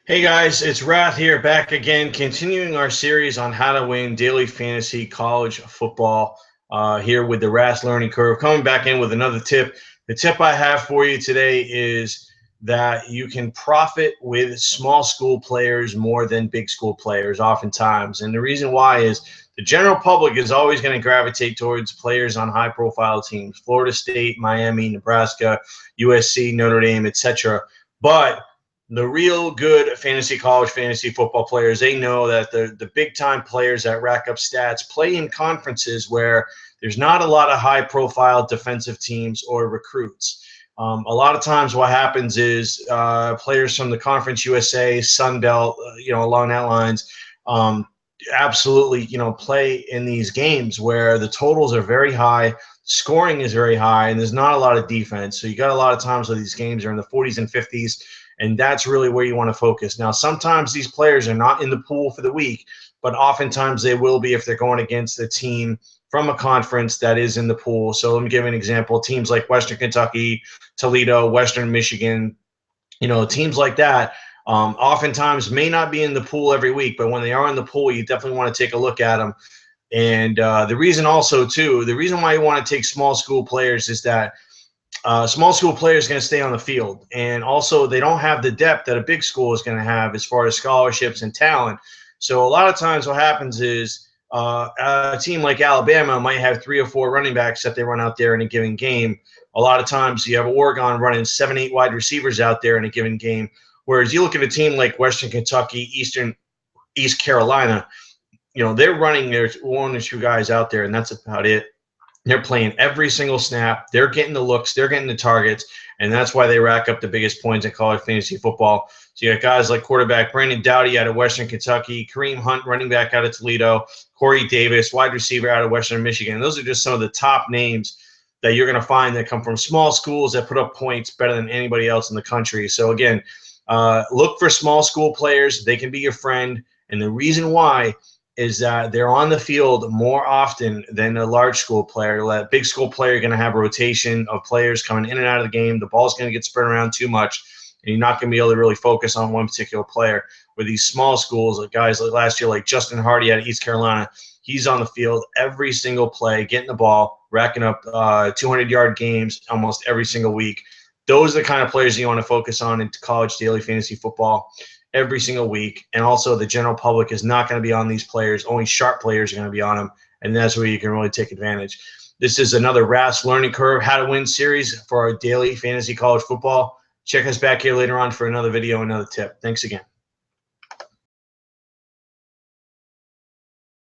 Hey guys, it's Rath here, back again, continuing our series on how to win daily fantasy college football here with the Rath Learning Curve. Coming back in with another tip. The tip I have for you today is that you can profit with small school players more than big school players oftentimes. And the reason why is the general public is always going to gravitate towards players on high-profile teams, Florida State, Miami, Nebraska, USC, Notre Dame, etc. But the real good college fantasy football players, they know that the big time players that rack up stats play in conferences where there's not a lot of high profile defensive teams or recruits. A lot of times what happens is players from the Conference USA, Sun Belt, along that lines, absolutely, play in these games where the totals are very high, scoring is very high, and there's not a lot of defense. So you got a lot of times where these games are in the 40s and 50s, and that's really where you want to focus. Now, sometimes these players are not in the pool for the week, but oftentimes they will be if they're going against a team from a conference that is in the pool. So let me give you an example. Teams like Western Kentucky, Toledo, Western Michigan, teams like that oftentimes may not be in the pool every week, but when they are in the pool, you definitely want to take a look at them. And the reason why you want to take small school players is that small school players are going to stay on the field. And also they don't have the depth that a big school is going to have as far as scholarships and talent. So a lot of times what happens is a team like Alabama might have 3 or 4 running backs that they run out there in a given game. A lot of times you have Oregon running 7, 8 wide receivers out there in a given game. Whereas you look at a team like Western Kentucky, East Carolina, they're running their 1 or 2 guys out there, and that's about it. They're playing every single snap. They're getting the looks. They're getting the targets. And that's why they rack up the biggest points in college fantasy football. So you got guys like quarterback Brandon Doughty out of Western Kentucky, Kareem Hunt, running back out of Toledo, Corey Davis, wide receiver out of Western Michigan. Those are just some of the top names that you're going to find that come from small schools that put up points better than anybody else in the country. So, again, look for small school players. They can be your friend. And the reason why is that they're on the field more often than a large school player. A big school player, you're going to have a rotation of players coming in and out of the game. The ball's going to get spread around too much, and you're not going to be able to really focus on one particular player. With these small schools, like guys like last year, like Justin Hardy out of East Carolina, he's on the field every single play, getting the ball, racking up 200-yard games almost every single week. Those are the kind of players you want to focus on in college daily fantasy football every single week. And also the general public is not going to be on these players. Only sharp players are going to be on them, and that's where you can really take advantage. This is another Rath's Learning Curve How to Win series for our daily fantasy college football. Check us back here later on for another video, another tip. Thanks again.